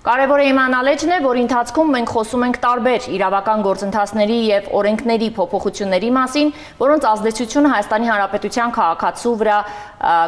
Կարևոր է իմանալ է, որ ընթացքում մենք խոսում ենք տարբեր իրավական գործընթացների եւ օրենքների փոփոխությունների մասին, որոնց ազդեցությունը Հայաստանի Հանրապետության քաղաքացու վրա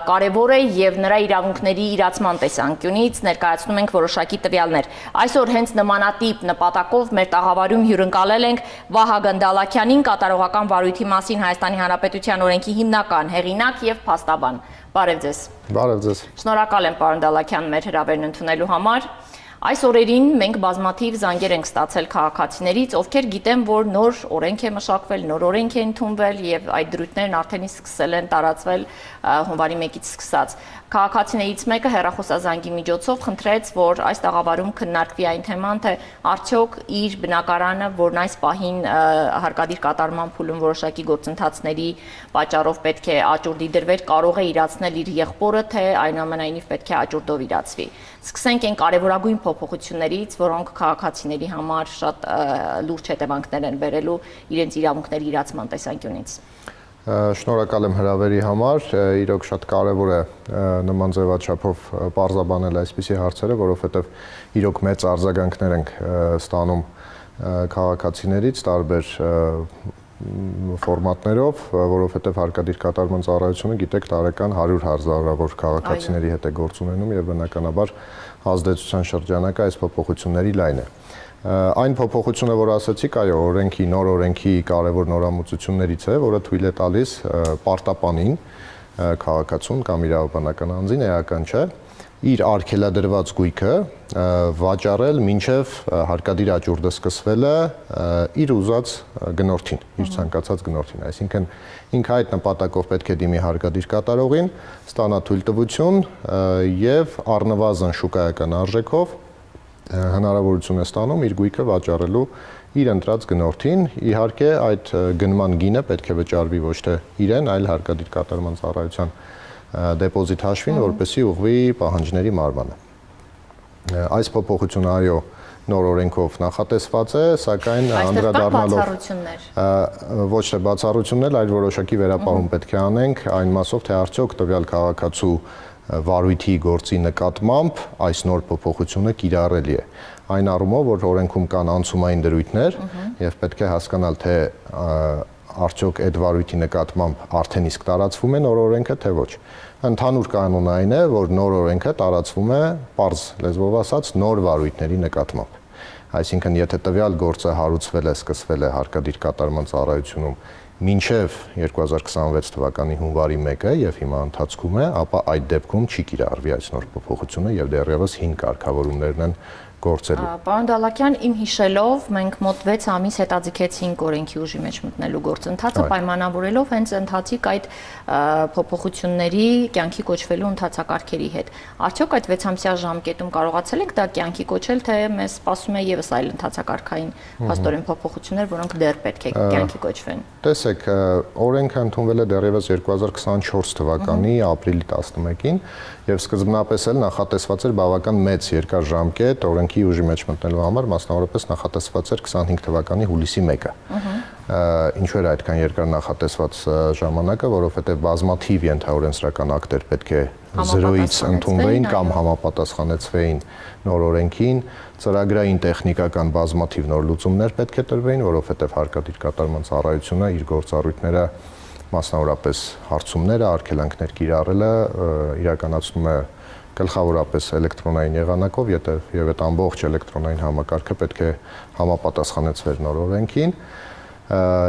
կարևոր է եւ նրա իրավունքների իրացման տեսանկյունից ներկայացնում ենք որոշակի տվյալներ։ Այսօր հենց նմանատիպ նպատակով մեր տաղավարում հյուրընկալել ենք Վահագն Դալաքյանին, կատարողական վարույթի մասին Հայաստանի Հանրապետության օրենքի հիմնական հեղինակ եւ փաստաբան։ Բարև ձեզ։ Բարև ձեզ։ Շնորհակալ եմ պարոն Դալաքյան մեր հրավերն ընդունելու համար։ Այս օրերին մենք բազմաթիվ զանգեր ենք ստացել քաղաքացիներից, ովքեր գիտեն, որ նոր օրենք է մշակվել, նոր օրենք է ընդունվել եւ այդ դրույթներն արդեն սկսել են տարածվել հունվարի 1-ից սկսած։ Քաղաքացիներից մեկը հեռախոսազանգի միջոցով խնդրեց, որ այս տաղավարում քննարկվի այն թեման, թե արդյոք իր բնակարանը, որն այս պահին հարկադիր կատարման փուլում որոշակի գործընթացների պատճառով պետք է աճուրդի դրվեր, կարող է իրացնել իր եղբորը, թե այնուամենայնիվ պետք է աճուրդով իրացվի։ Սկսենք այն կարևորագույն փոփոխություններից, որոնք քաղաքացիների համար շատ լուրջ հետևանքներ են բերելու իրենց իրավունքների իրացման տեսանկյունից։ Շնորհակալ եմ հրավերի համար, իրոք շատ կարևոր է նման ձևաչափով պարզաբանել այսպիսի հարցերը, որովհետև իրոք մեծ արձագանքներ ենք ստանում քաղաքացիներից տարբեր ֆորմատներով, որովհետև հարկադիր կատարման ծառայությունը գիտեք տարեկան 100 հազարավոր քաղաքացիների հետ է գործ ունենում եւ բնականաբար ազդեցության շրջանակը այս փոփոխությունների լայն է։ Այն փոփոխությունը, որ ասացիք, այո, օրենքի, նոր օրենքի կարևոր նորամուծություններից է, որը թույլ է տալիս պարտապանին, քաղաքացուն կամ իրավաբանական անձին, էական չէ, իր արգելադրված գույքը վաճառել մինչև հարկադիր աճուրդը սկսվելը իր ուզած գնորդին, իր ցանկացած գնորդին, այսինքն ինքը այդ նպատակով պետք է դիմի հարկադիր կատարողին, ստանա թույլտվություն եւ առնվազն շուկայական արժեքով հնարավորություն է ստանում իր գույքը վաճառելու իր ընտրած գնորդին, իհարկե այդ գնման գինը պետք է վճարվի ոչ թե իրեն, այլ հարկադիր կատարման ծառայության դեպոզիտ հաշվին, որպեսզի ուղղվի պահանջների մարմանը։ Այս փոփոխությունը այո նոր օրենքով նախատեսված է, սակայն անդրադառնալով ոչ թե բացառություններ, այլ որոշակի վերապահում պետք է անենք այն մասով, թե արդյոք տվյալ քաղաքացու վարույթի գործի նկատմամբ այս նոր փոփոխությունը կիրառելի է։ Այն առումով, որ օրենքում կան անցումային դրույթներ եւ պետք է հասկանալ, թե արդյոք այդ վարույթի նկատմամբ արդեն իսկ տարածվում է նոր օրենքը, թե ոչ։ Ընդհանուր կանոնը այն է, որ նոր օրենքը տարածվում է պարզ լեզվով ասած նոր վարույթների նկատմամբ։ Այսինքն, եթե տվյալ գործը հարուցվել է, սկսվել է հարկադիր կատարման ծառայությունում մինչև 2026 թվականի հունվարի 1-ը եւ հիմա ընթացքում է, ապա այդ դեպքում չի կիրառվի այս նոր փոփոխությունը եւ դեռևս 5 կարգավորումներն են գործելու։ Պարոն Դալաքյան, իմ հիշելով մենք մոտ 6 ամիս հետաձգեցինք օրենքի ուժի մեջ մտնելու գործընթացը, պայմանավորելով հենց ընթացիկ այդ փոփոխությունների կյանքի կոչվելու ընթացակարգերի հետ։ Արդյոք այդ 6-ամսյա ժամկետում կարողացել ենք դա կյանքի կոչել, թե մեզ սպասում է եւս այլ ընթացակարգային փաստորեն փոփոխություններ, որոնք դեռ պետք է կյանքի կոչվեն։ Տեսեք, օրենքը ընդունվել է դեռևս 2024 թվականի ապրիլի 11-ին եւ սկզբնապես էլ նախատեսված էր բավական մեծ երկար ժամկետ օրենքի ուժի մեջ մտնելու համար, մասնավորապես նախատեսված էր 25 թվականի հուլիսի 1-ը։ Ինչու էր այդքան երկար նախատեսված ժամանակը, որովհետեւ բազմաթիվ ենթաօրենսդրական ակտեր պետք է զրոյից ընդունվեին կամ համապատասխանեցվեին նոր օրենքին, ծրագրային տեխնիկական բազմաթիվ նոր լուծումներ պետք է տրվեին, որովհետեւ հարկադիր կատարման ծառայությունը իր գործառույթները մասնավորապես հարցումները, արգելանքներ կիրառելը իրականացնում է գլխավորապես էլեկտրոնային եղանակով, եւ այդ ամբողջ էլեկտրոնային համակարգը պետք է համապատասխանեցվեր նոր օրենքին,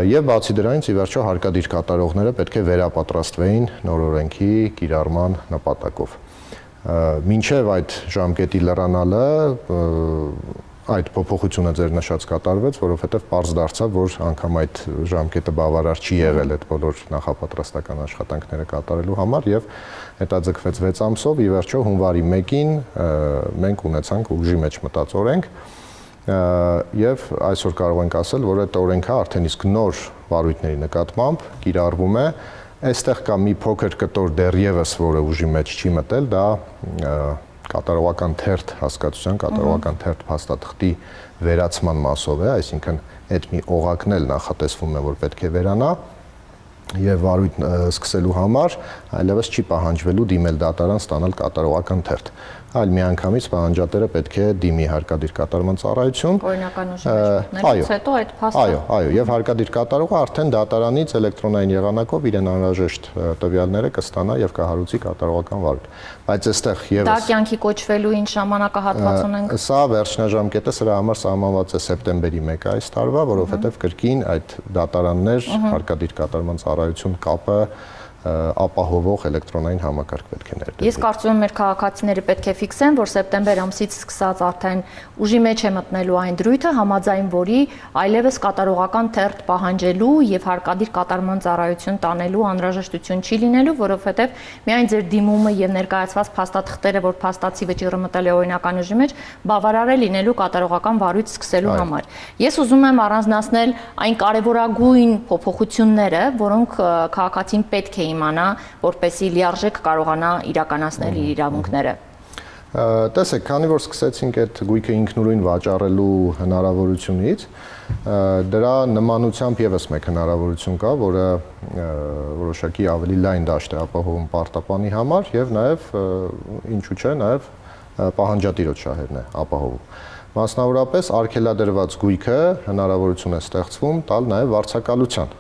եւ բացի դրանից ի վերջո հարկադիր կատարողները պետք է վերապատրաստվեին նոր օրենքի կիրառման նպատակով։ Մինչև այդ ժամկետի լրանալը այդ փոփոխությունը ձեր նշած կատարվեց, որովհետև պարզ դարձավ, որ անգամ այդ ժամկետը բավարար չի եղել այդ բոլոր նախապատրաստական աշխատանքները կատարելու համար եւ հետաձգվեց 6 ամսով, ի վերջո հունվարի 1-ին մենք ունեցանք ուժի մեջ մտած օրենք եւ այսօր կարող ենք ասել, որ այդ օրենքը արդեն իսկ նոր վարույթների նկատմամբ կիրառվում է։ Այստեղ կա մի փոքր կտոր դեռևս, որը ուժի մեջ չի մտել, դա կատարողական թերթ հասկացության, կատարողական թերթ փաստաթղթի վերացման մասով է, այսինքն այդ մի օղակն էլ նախատեսվում է, որ պետք է վերանա եւ վարույթ սկսելու համար այլևս չի պահանջվելու դիմել դատարան ստանալ կատարողական թերթ, այլ միանգամից պահանջատերը պետք է դիմի հարկադիր կատարման ծառայություն։ Օրինական ուժի մեջ մտնելուց հետո այդ փաստը։ Այո, եւ հարկադիր կատարողը արդեն դատարանից էլեկտրոնային եղանակով իրեն անհրաժեշտ տվյալները կստանա եւ կհարուցի կատարողական վարույթ։ Բայց այստեղ եւս դա կյանքի կոչվելու ինչ ժամանակահատված ունենք։ Սա վերջնաժամկետը սրա համար սահմանված է սեպտեմբերի 1 այս տարվա, որովհետեւ կրկին այդ դատարաններ հարկադիր կատարման ծառայություն կապը ապահովող էլեկտրոնային համակարգ պետք է ներդրվի։ Ես կարծում եմ մեր քաղաքացիները պետք է ֆիքսեն, որ սեպտեմբեր ամսից սկսած արդեն ուժի մեջ է մտնելու այն դրույթը, համաձայն որի այլևս կատարողական թերթ պահանջելու եւ հարկադիր կատարման ծառայություն տանելու անհրաժեշտություն չի լինելու, որովհետեւ միայն ձեր դիմումը եւ ներկայացված փաստաթղթերը, որ փաստացի վճիռը մտել է օրինական ուժի մեջ, բավարար է լինելու կատարողական վարույթ սկսելու համար։ Ես ուզում եմ առանձնացնել այն կարևորագույն փոփոխությունները, որոնք քաղաքացին պետք է իմանա, որպեսզի լիարժեք կարողանա իրականացնել իր իրավունքները։ Տեսեք, քանի որ սկսեցինք այդ գույքը ինքնուրույն վաճառելու հնարավորությունից, դրա նմանությամբ եւս մեկ հնարավորություն կա, որը որոշակի ավելի լայն դաշտ է ապահովում պարտապանի համար եւ նաեւ ինչու՞ չէ, նաեւ պահանջատիրոջ շահերն է ապահովում։ Մասնավորապես արգելադրված գույքը հնարավորություն է ստեղծվում տալ նաեւ վարձակալության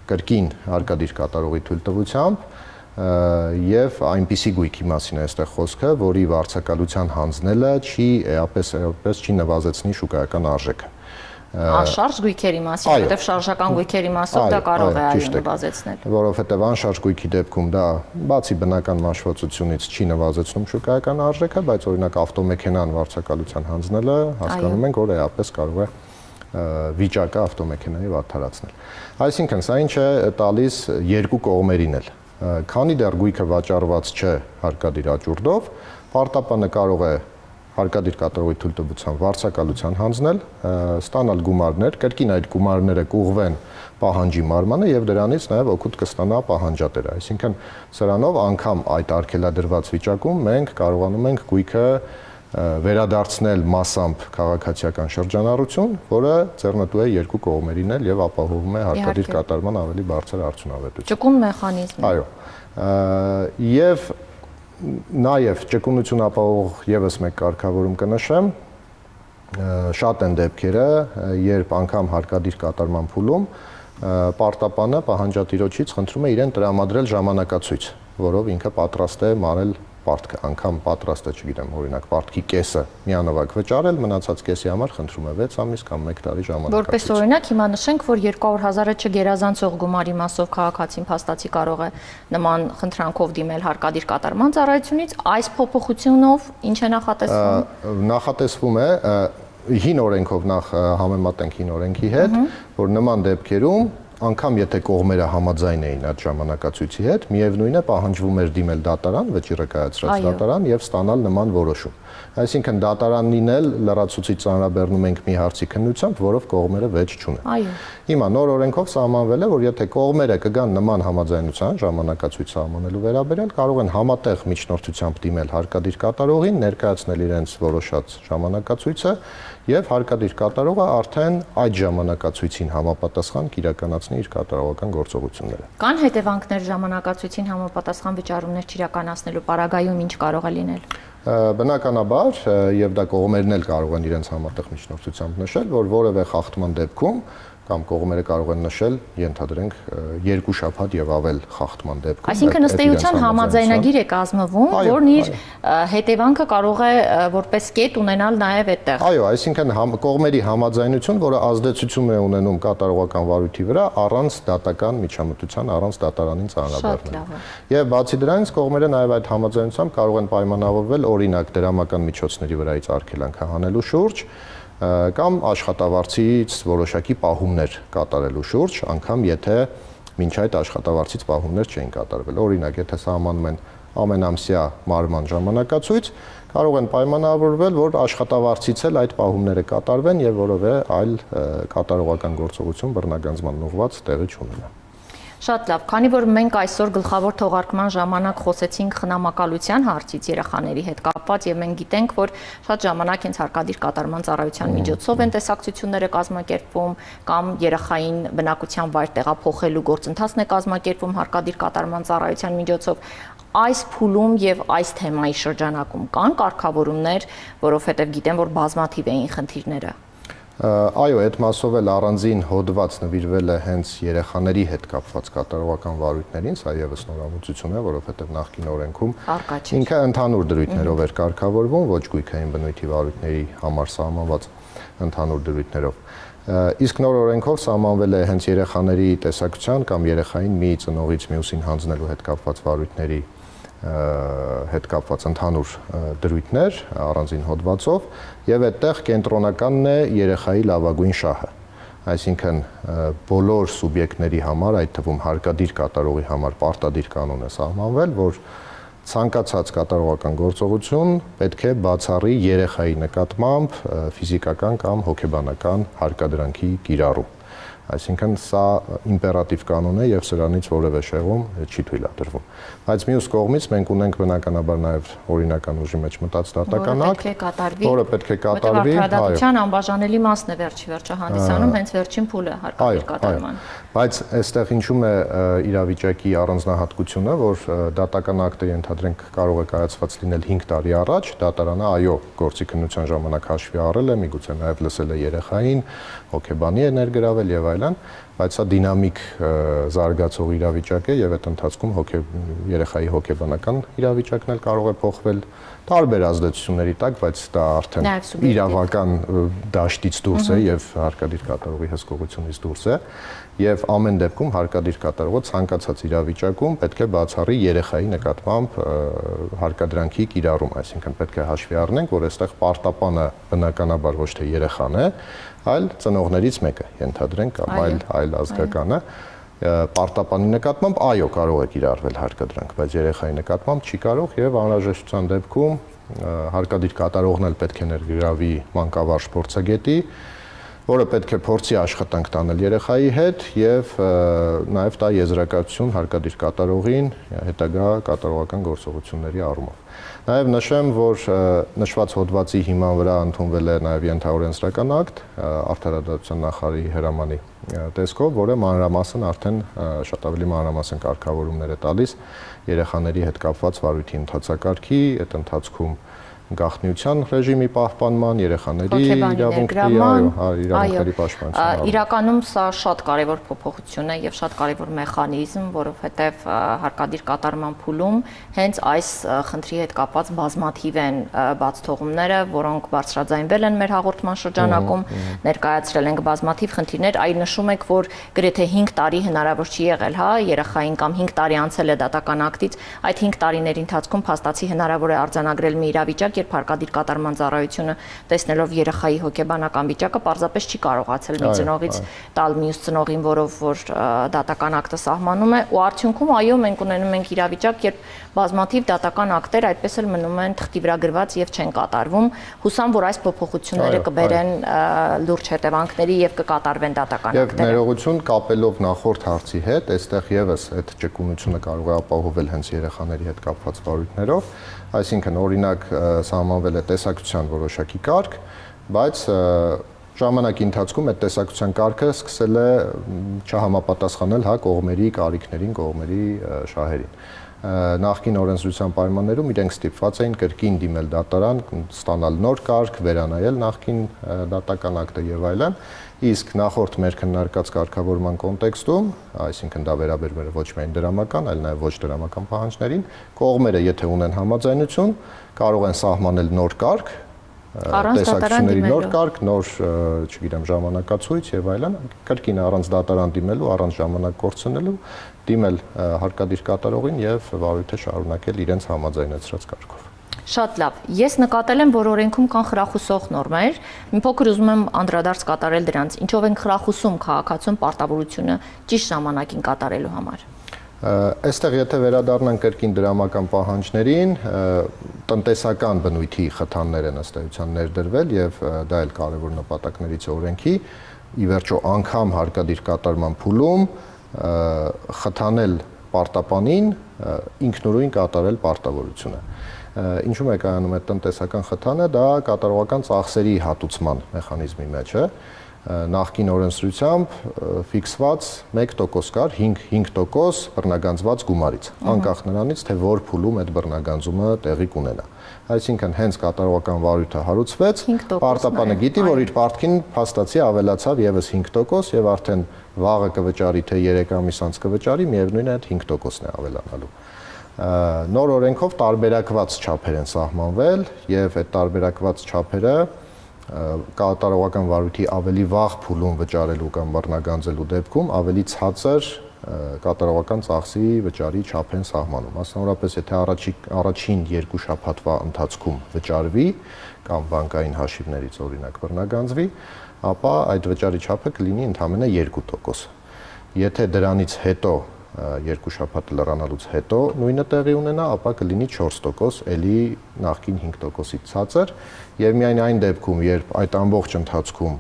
կրկին հարկադիր կատարողի թույլտվությամբ եւ այնպիսի գույքի մասին է այստեղ խոսքը, որի վարձակալության հանձնելը չի էապես չի նվազեցնի շուկայական արժեքը։ Անշարժ գույքերի մասին, որովհետև շարժական գույքերի մասով դա կարող է այլ նվազեցնել։ Որովհետև անշարժ գույքի դեպքում դա բացի բնական մաշվածությունից չի նվազեցնում շուկայական արժեքը, բայց օրինակ ավտոմեքենան վարձակալության հանձնելը հասկանում ենք, որ էապես կարող է վիճակը ավտոմեքենայի վատթարացնել։ Այսինքն, սա ինչ է տալիս երկու կողմերին էլ։ Քանի դեռ գույքը վաճառված չէ հարկադիր աճուրդով, պարտապանը կարող է հարկադիր կատարողի թույլտվությամբ վարձակալության հանձնել, ստանալ գումարներ, կրկին այդ գումարները կուղղվեն պահանջի մարմանը եւ դրանից նաեւ օգուտ կստանա պահանջատերը։ Այսինքն, սրանով անգամ այդ արգելադրված վիճակում մենք կարողանում ենք գույքը վերադարձնել մասամբ քաղաքացիական շրջանառություն, որը ձեռնտու է երկու կողմերին էլ եւ ապահովում է հարկադիր կատարման ավելի բարձր արդյունավետություն։ Ճկուն մեխանիզմ։ Այո։ Եվ նաեւ ճկունություն ապահովող եւս մեկ կարգավորում կնշեմ, շատ են դեպքերը, երբ անգամ հարկադիր կատարման փուլում պարտապանը պահանջատիրոջից խնդրում է իրեն տրամադրել ժամանակացույց, որով ինքը պատրաստ է մարել պարտքը, անգամ պատրաստ է, չգիտեմ, օրինակ պարտքի կեսը միանավակ վճարել, մնացած կեսի համար խնդրում է 6 ամիս կամ 1 տարի ժամանակացույց։ Որպես օրինակ, հիմա նշենք, որ 200,000-ը չգերազանցող գումարի մասով քաղաքացին փաստացի կարող է նման խնդրանքով դիմել հարկադիր կատարման ծառայությունից, այս փոփոխությունով ինչ է նախատեսվում։ Նախատեսվում է հին օրենքով նախ համեմատենք հին օրենքի հետ, որ նման դեպքերում անգամ եթե կողմերը համաձայն էին այդ ժամանակացույցի հետ, միևնույն է պահանջվում էր դիմել դատարան, վճիռը կայացրած դատարան եւ ստանալ նման որոշում։ Այսինքն դատարանին էլ լրացուցիչ ծանրաբեռնում ենք մի հարցի քննությամբ, որով կողմերը վեճ չունեն։ Հիմա նոր օրենքով սահմանվել է, որ եթե կողմերը կգան նման համաձայնության ժամանակացույց սահմանելու վերաբերյալ, կարող են համատեղ միջնորդությամբ դիմել հարկադիր կատարողին, ներկայացնել իրենց որոշած ժամանակացույցը եւ հարկադիր կատարողը արդեն այդ ժամանակացույցին համապատասխան կիրականացնի իր կատարողական գործողությունները։ Կան հետևանքներ ժամանակացույցին համապատասխան վճարումներ չիրականացնելու պարագայում ինչ կարող է լինել։ Բնականաբար, եւ դա կողմերն էլ կարող են իրենց համատեղ միջնորդությամբ նշել, որ որևէ խախտման դեպքում կամ կողմերը կարող են նշել, ենթադրենք 2 շաբաթ եւ ավել խախտման դեպքում։ Այսինքն ըստ էության համաձայնագիր է կազմվում, որն իր հետևանքը կարող է որպես կետ ունենալ նաեւ այդտեղ։ Այո, այսինքն կողմերի համաձայնություն, որը ազդեցություն է ունենում կատարողական վարույթի վրա առանց դատական միջամտության, առանց դատարանին ծանրաբեռնելու։ Եվ բացի դրանից կողմերը նաեւ այդ համաձայնությամբ կարող են պայմանավորվել օրինակ դրամական միջոցների վրայից արգելանք հանելու շուրջ կամ աշխատավարձից որոշակի պահումներ կատարելու շուրջ, անգամ եթե մինչ այդ աշխատավարձից պահումներ չէին կատարվել։ Օրինակ, եթե սահմանում են ամենամսյա մարման ժամանակացույց, կարող են պայմանավորվել, որ աշխատավարձից էլ այդ պահումները կատարվեն եւ որևէ այլ կատարողական գործողություն բռնագանձման ուղղված տեղի չունենա։ Շատ լավ, քանի որ մենք այսօր գլխավոր թողարկման ժամանակ խոսեցինք խնամակալության հարցից երեխաների հետ կապված եւ մենք գիտենք, որ շատ ժամանակ հենց հարկադիր կատարման ծառայության միջոցով են տեսակցությունները կազմակերպվում կամ երեխային բնակության վայր տեղափոխելու գործընթացն է կազմակերպվում հարկադիր կատարման ծառայության միջոցով։ Այս փուլում եւ այս թեմայի շրջանակում կան կարգավորումներ, որովհետեւ գիտեմ, որ բազմաթիվ էին խնդիրները։ Այո, այդ մասով էլ առանձին հոդված նվիրվել է հենց երեխաների հետ կապված կատարողական վարույթներին, սա եւս նորամուծություն է, որովհետեւ նախկին օրենքում ինքը ընդհանուր դրույթներով էր կարգավորվում, ոչ գույքային բնույթի վարույթների համար սահմանված ընդհանուր դրույթներով։ Իսկ նոր օրենքով սահմանվել է հենց երեխաների տեսակցության կամ երեխային մի ծնողից մյուսին հանձնելու հետ կապված վարույթների հետ կապված ընդհանուր դրույթներ առանձին հոդվածով եւ այդտեղ կենտրոնականն է երեխայի լավագույն շահը, այսինքն բոլոր սուբյեկտների համար, այդ թվում հարկադիր կատարողի համար պարտադիր կանոն է սահմանվել, որ ցանկացած կատարողական գործողություն պետք է բացառի երեխայի նկատմամբ ֆիզիկական կամ հոգեբանական հարկադրանքի կիրառում։ Այսինքն սա իմպերատիվ կանոն է եւ սրանից որևէ շեղում չի թույլատրվում։ Բայց մյուս կողմից մենք ունենք բնականաբար նաեւ օրինական ուժի մեջ մտած դատական ակտ, որը պետք է կատարվի, արդարադատության անբաժանելի մասն է վերջի վերջը հանդիսանում հենց վերջին փուլը հարկադիր կատարման։ Բայց այստեղ ինչու՞մ է իրավիճակի առանձնահատկությունը, որ դատական ակտը ենթադրենք կարող է կայացված լինել 5 տարի առաջ, դատարանը այո, գործի քննության ժամանակ հաշվի առել է, միգուցե նաեւ լսել է երեխային, հոգեբանի է ներգրավել եւ այլն, բայց սա դինամիկ զարգացող իրավիճակ է եւ այդ ընթացքում երեխայի հոգեբանական իրավիճակն էլ կարող է փոխվել տարբեր ազդեցությունների տակ, բայց դա արդեն իրավական դաշտից դուրս է եւ հարկադիր կատարողի հսկողությունից դուրս է եւ ամեն դեպքում հարկադիր կատարողը ցանկացած իրավիճակում պետք է բացառի երեխայի նկատմամբ հարկադրանքի կիրառում, այսինքն պետք է հաշվի առնենք, որ այստեղ պարտապանը բնականաբար ոչ թե երեխան է, այլ ծնողներից մեկը, ենթադրենք կամ այլ ազգականը, պարտապանի նկատմամբ այո կարող է կիրառվել հարկադրանք, բայց երեխայի նկատմամբ չի կարող եւ անհրաժեշտության դեպքում հարկադիր կատարողն էլ պետք է ներգրավի մանկավարժ փորձագետի, որը պետք է փորձի աշխատանք տանել երեխայի հետ եւ նաեւ տա եզրակացություն հարկադիր կատարողին հետագա կատարողական գործողությունների առումով։ Նաև նշեմ, որ նշված հոդվածի հիման վրա ընդունվել է նաև ենթաօրենսդրական ակտ արդարադատության նախարարի հրամանի տեսքով, որը մանրամասն արդեն շատ ավելի մանրամասն կարգավորումներ է տալիս երեխաների հետ կապված վարույթի ընթացակարգի, այդ ընթացքում գաղտնիության ռեժիմի պահպանման, երեխաների իրավունքների պաշտպանության։ Իրականում սա շատ կարևոր փոփոխություն է եւ շատ կարևոր մեխանիզմ, որովհետեւ հարկադիր կատարման փուլում հենց այս խնդրի հետ կապված բազմաթիվ են բաց թողումները, որոնք բարձրաձայնվել են մեր հաղորդման շրջանակում, ներկայացրել ենք բազմաթիվ խնդիրներ, այլ նշում եք, որ գրեթե 5 տարի հնարավոր չի եղել, հա, երեխային կամ 5 տարի անցել է դատական ակտից, այդ 5 տարիների ընթացքում փաստացի հնարավոր է արձանագրել մի իրավիճակ, երբ հարկադիր կատարման ծառայությունը տեսնելով երեխայի հոգեբանական վիճակը պարզապես չի կարողացել մի ծնողից տալ մյուս ծնողին, որով որ դատական ակտը սահմանում է, ու արդյունքում այո մենք ունենում ենք իրավիճակ, երբ բազմաթիվ դատական ակտեր այդպես էլ մնում են թղթի վրա գրված եւ չեն կատարվում։ Հուսամ, որ այս փոփոխությունները կբերեն լուրջ հետևանքների եւ կկատարվեն դատական ակտերը։ Եվ ներողություն կապելով նախորդ հարցի հետ, այստեղ եւս այդ ճկունությունը կարող է ապահովել հենց երեխաների հետ կապված վարույթներով, այսինքն օրինակ սահմանվել է տեսակցության որոշակի կարգ, բայց ժամանակի ընթացքում այդ տեսակցության կարգը սկսել է չհամապատասխանել կողմերի կարիքներին, կողմերի շահերին։ Նախկին օրենսդրության պայմաններում իրենք ստիպված էին կրկին դիմել դատարան, ստանալ նոր կարգ, վերանայել նախկին դատական ակտը եւ այլն, իսկ նախորդ մեր քննարկած կարգավորման կոնտեքստում, այսինքն դա վերաբերում է ոչ միայն դրամական, այլ նաեւ ոչ դրամական պահանջներին, կողմերը եթե ունեն համաձայնություն, կարող են սահմանել նոր կարգ, տեսակցությունների նոր կարգ, նոր, չգիտեմ, ժամանակացույց եւ այլն, կրկին առանց դատարան դիմելու, առանց ժամանակ կորցնելու, դիմել հարկադիր կատարողին եւ վարույթը շարունակել իրենց համաձայնեցրած կարգով։ Շատ լավ։ Ես նկատել եմ, որ օրենքում կան խրախուսող նորմեր։ Մի փոքր ուզում եմ անդրադարձ կատարել դրանց։ Ինչով են խրախուսում քաղաքացուն պարտավորությունը ճիշտ ժամանակին կատարելու համար։ Այստեղ եթե վերադառնանք կրկին դրամական պահանջներին, տնտեսական բնույթի խթաններ են ըստ էության ներդրվել եւ դա էլ կարևոր նպատակներից է օրենքի, ի վերջո անգամ հարկադիր կատարման փուլում խթանել պարտապանին ինքնուրույն կատարել պարտավորությունը։ Ինչու՞մ է կայանում այդ տնտեսական խթանը, դա կատարողական ծախսերի հատուցման մեխանիզմի մեջ է։ Նախկին օրենսդրությամբ ֆիքսված 1% կար 5% բռնագանձված գումարից, անկախ նրանից, թե որ փուլում այդ բռնագանձումը տեղի կունենա։ Այսինքն հենց կատարողական վարույթը հարուցվեց, պարտապանը գիտի, որ իր պարտքին փաստացի ավելացավ եւս 5% եւ արդեն վաղը կվճարի, թե 3 ամիս անց կվճարի, միևնույն է այդ 5%-ն է ավելանալու։ Նոր օրենքով տարբերակված չափեր են սահմանվել եւ այդ տարբերակված չափերը կատարողական վարույթի ավելի վաղ փուլում վճարելու կամ բռնագանձելու դեպքում ավելի ցածր կատարողական ծախսի վճարի չափ են սահմանում։ Մասնավորապես, եթե առաջին 2 շաբաթվա ընթացքում վճարվի կամ բանկային հաշիվներից օրինակ բռնագանձվի, ապա այդ վճարի չափը կլինի ընդամենը 2%։ Եթե դրանից հետո 2 շաբաթ լրանալուց հետո նույնը տեղի ունենա, ապա կլինի 4%, ելի նախկին 5%-ից ցածր, եւ միայն այն դեպքում, երբ այդ ամբողջ ընթացքում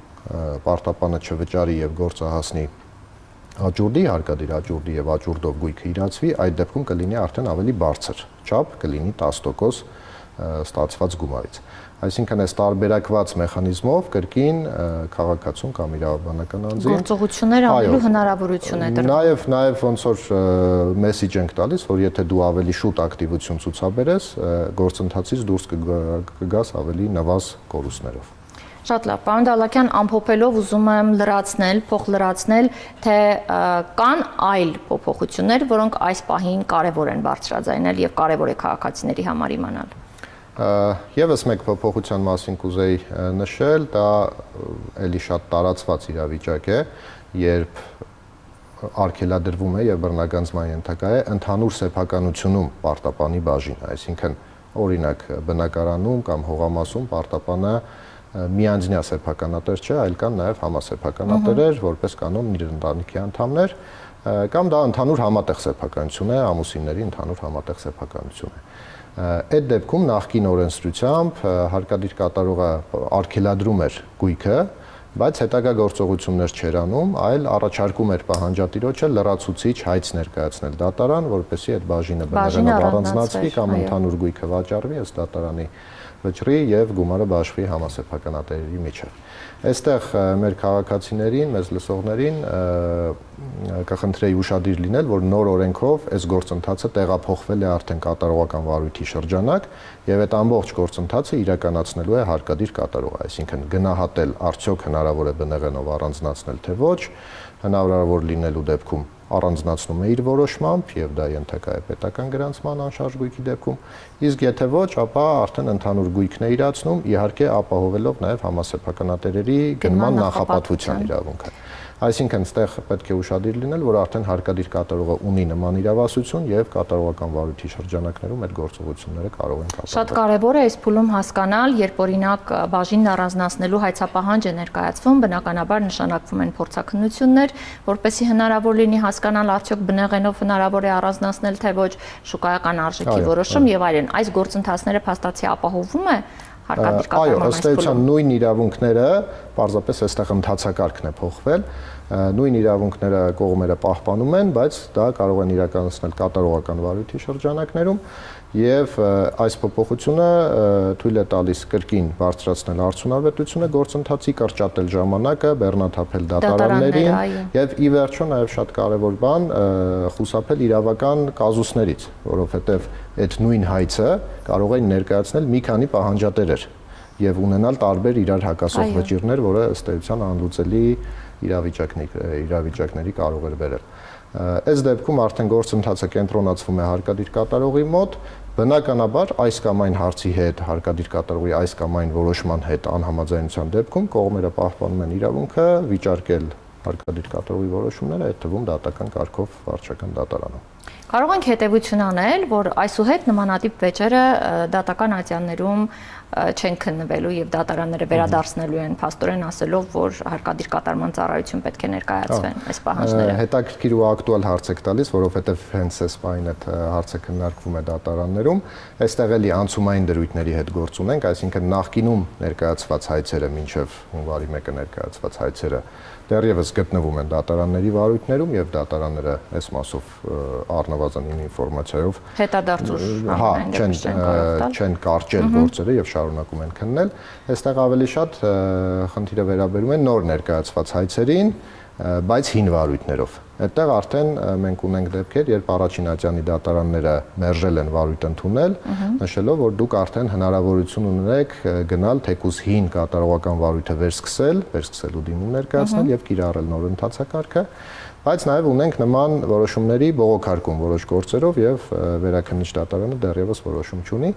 պարտապանը չվճարի եւ գործը հասնի աճուրդի, հարկադիր աճուրդի եւ աճուրդով գույքը իրացվի, այդ դեպքում կլինի արդեն ավելի բարձր չափ, կլինի 10% ստացված գումարից։ Այսինքն այս տարբերակված մեխանիզմով կրկին քաղաքացուն կամ իրավաբանական անձին գործողություններ անելու հնարավորություն է տրվում։ Նաև ոնց որ մեսիջ ենք տալիս, որ եթե դու ավելի շուտ ակտիվություն ցուցաբերես, գործընթացից դուրս կգաս ավելի նվազ կորուստներով։ Շատ լավ, պարոն Դալաքյան, ամփոփելով ուզում եմ լրացնել, փոխլրացնել, թե կան այլ փոփոխություններ, որոնք այս պահին կարևոր են բարձրաձայնել եւ կարևոր է քաղաքացիների համար իմանալ։ Եվս մեկ փոփոխության մասին կուզեի նշել, դա էլի շատ տարածված իրավիճակ է, երբ արգելադրվում է եւ բռնագանձման ենթակա է ընդհանուր սեփականությունում պարտապանի բաժին, այսինքն օրինակ բնակարանում կամ հողամասում պարտապանը միանձնյա սեփականատեր չէ, այլ կան նաև համասեփականատերեր, որպես կանոն իր ընտանիքի անդամներ, կամ դա ընդհանուր համատեղ սեփականություն է, ամուսինների ընդհանուր համատեղ սեփականություն է։ Այդ դեպքում նախկին օրենսդրությամբ հարկադիր կատարողը արգելադրում էր գույքը, բայց հետագա գործողություններ չէր անում, այլ առաջարկում էր պահանջատիրոջը լրացուցիչ հայց ներկայացնել դատարան, որպեսզի այդ բաժինը բնականաբար առանձնացվի կամ ընդհանուր գույքը վաճառվի ըստ դատարանի վճռի եւ գումարը բաշխվի համասեփականատերերի միջև։ Այստեղ մեր քաղաքացիներին, մեզ լսողներին կխնդրեի ուշադիր լինել, որ նոր օրենքով այս գործընթացը տեղափոխվել է արդեն կատարողական վարույթի շրջանակ եւ այդ ամբողջ գործընթացը իրականացնելու է հարկադիր կատարողը, այսինքն գնահատել արդյոք հնարավոր է բնեղենով առանձնացնել թե ոչ, հնարավոր լինելու դեպքում առանձնացնում է իր որոշմամբ եւ դա ենթակա է պետական գրանցման անշարժ գույքի դեպքում, իսկ եթե ոչ, ապա արդեն ընդհանուր գույքն է իրացնում, իհարկե ապահովելով նաեւ համասեփականատերերի գնման նախապատվության իրավունքը։ Այսինքն այստեղ պետք է ուշադիր լինել, որ արդեն հարկադիր կատարողը ունի նման իրավասություն եւ կատարողական վարույթի շրջանակներում այդ գործողությունները կարող են կատարվել։ Շատ կարեւոր է այս փուլում հասկանալ, երբ օրինակ բաժինն առանձնացնելու հայցապահանջ է ներկայացվում, բնականաբար նշանակվում են փորձաքննություններ, որպեսզի հնարավոր լինի հասկանալ արդյոք բնեղենով հնարավոր է առանձնացնել թե ոչ, շուկայական արժեքի որոշում եւ այլն։ Այս գործընթացները փաստացի ապահովվում է հարկադիր կատարման այո, ըստ էության նույն իրավունքները, պարզապես այստեղ ընթացակարգն է փոխվել, նույն իրավունքները կողմերը պահպանում են, բայց դա կարող են իրականացնել կատարողական վարույթի շրջանակներում եւ այս փոփոխությունը թույլ է տալիս կրկին բարձրացնել արդյունավետությունը գործընթացի, կրճատել ժամանակը, բեռնաթափել դատարաններին եւ ի վերջո նաեւ շատ կարեւոր բան խուսափել իրավական կազուսներից, որովհետեւ այդ նույն հայցը կարող են ներկայացնել մի քանի պահանջատերեր եւ ունենալ տարբեր իրար հակասող վճիռներ, որը ըստ էության անլուծելի իրավիճակների կարող էր բերել։ Այս դեպքում արդեն գործընթացը կենտրոնացվում է հարկադիր կատարողի մոտ, բնականաբար այս կամ այն հարցի հետ, հարկադիր կատարողի այս կամ այն որոշման հետ անհամաձայնության դեպքում կողմերը պահպանում են իրավունքը վիճարկել հարկադիր կատարողի որոշումները, այդ թվում դատական կարգով վարչական դատարանում։ Կարող ենք հետևություն անել, որ այսուհետ նմանատիպ վեճերը դատական ատյաններում չեն քննվելու եւ դատարանները վերադարձնելու են փաստորեն ասելով, որ հարկադիր կատարման ծառայություն պետք է ներկայացվեն այս պահանջները։ Հետաքրքիր ու ակտուալ հարց եք տալիս, որովհետեւ հենց այս պահին այդ հարցը քննարկվում է դատարաններում։ Այստեղ էլի անցումային դրույթների հետ գործ ունենք, այսինքն նախկինում ներկայացված հայցերը մինչև հունվարի 1-ը ներկայացված հայցերը դեռևս գտնվում են դատարանների վարույթներում եւ դատարանները այս մասով առնվազն ինֆորմացիայով չեն կարճել գործերը եւ շարունակում են քննել։ Այստեղ ավելի շատ խնդիրը վերաբերում է նոր ներկայացված հայցերին, բայց հին վարույթներով։ Այդտեղ արդեն մենք ունենք դեպքեր, երբ առաջին ատյանի դատարանները մերժել են վարույթ ընդունել, նշելով, որ դուք արդեն հնարավորություն ունեք գնալ թեկուզ հին կատարողական վարույթը վերսկսել ու դիմում ներկայացնել եւ կիրառել նոր ընթացակարգը, բայց նաեւ ունենք նման որոշումների բողոքարկում որոշ գործերով եւ վերաքննիչ դատարանը դեռևս որոշում չունի։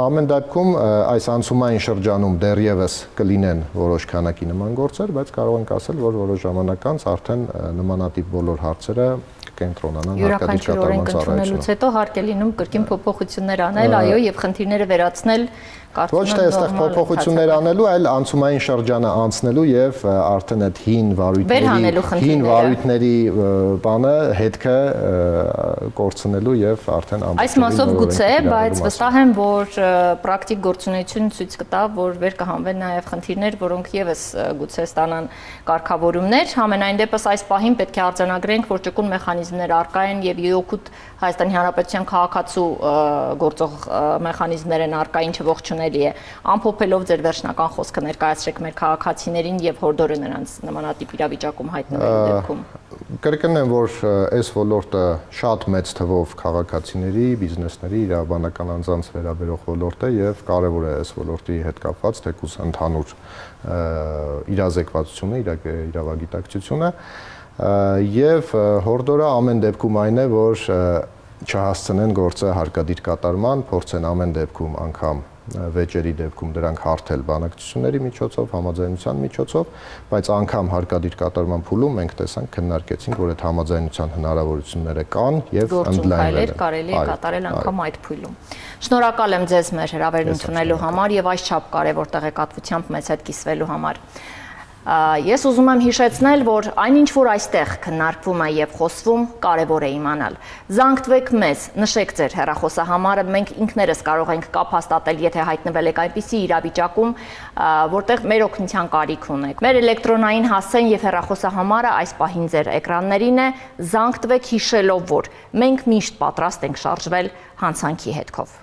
Ամեն դեպքում այս անցումային շրջանում դեռևս կլինեն որոշ քանակի նման գործեր, բայց կարող ենք ասել, որ որոշ ժամանակ անց արդեն նմանատիպ բոլոր հարցերը կենտրոնանան հարկադիր կատարման ծառայությունից։ Հետո հարկ է լինում կրկին փոփոխություններ անել, այո, եւ խնդիրները վերացնել Ոչ թե այստեղ փոփոխություններ անելու, այլ անցումային շրջանը անցնելու եւ արդեն այդ հին վարույթների բանը հետքը կորցնելու եւ արդեն այս մասով գուցե, բայց վստահ եմ, որ պրակտիկ գործունեություն ցույց կտա, որ վեր կհանվեն նաեւ խնդիրներ, որոնք եւս գուցե ստանան կարգավորումներ։ Համենայն դեպս այս պահին պետք է արձանագրենք, որ ճկուն մեխանիզմներ առկա են եւ իօքուտ Հայաստանի Հանրապետության քաղաքացու գործող մեխանիզմներ են առկա, ինչը ողջունելի է։ Ամփոփելով ձեր վերջնական խոսքը ներկայացրեք մեր քաղաքացիներին եւ հորդորը նրանց նմանատիպ իրավիճակում հայտնվելու դեպքում։ Կրկնեմ, որ այս ոլորտը շատ մեծ թվով քաղաքացիների, բիզնեսների, իրավաբանական անձանց վերաբերող ոլորտ է եւ կարեւոր է այս ոլորտի հետ կապված թեկուզ ընդհանուր իրազեկվածությունը, իրավագիտակցությունը եւ հորդորը ամեն դեպքում այն է, որ չհասցնեն գործը հարկադիր կատարման, փորձեն ամեն դեպքում անգամ վեճերի դեպքում դրանք հարթել բանակցությունների միջոցով, համաձայնության միջոցով, բայց անգամ հարկադիր կատարման փուլում մենք տեսանք քննարկեցինք, որ այդ համաձայնության հնարավորությունները կան եւ ընդլայնվել են։ Կարելի է կատարել անգամ այդ փուլում։ Շնորհակալ եմ ձեզ մեր հրավերն ընդունելու համար եւ այսչափ կարեւոր տեղեկատվությամբ մեզ հետ կիսվելու համար։ Ես ուզում եմ հիշեցնել, որ այնինչ որ այստեղ քննարկվում է եւ խոսվում, կարեւոր է իմանալ։ Զանգվեք մեզ, նշեք ձեր հեռախոսահամարը, մենք ինքներս կարող ենք կապ հաստատել, եթե հայտնվել եք այնպիսի իրավիճակում, որտեղ մեր օգնության կարիք ունեք։ Մեր էլեկտրոնային հասցեն եւ հեռախոսահամարը այս պահին ձեր էկրաններին է, զանգվեք հիշելով, որ մենք միշտ պատրաստ ենք շարժվել հանցանքի հետքով։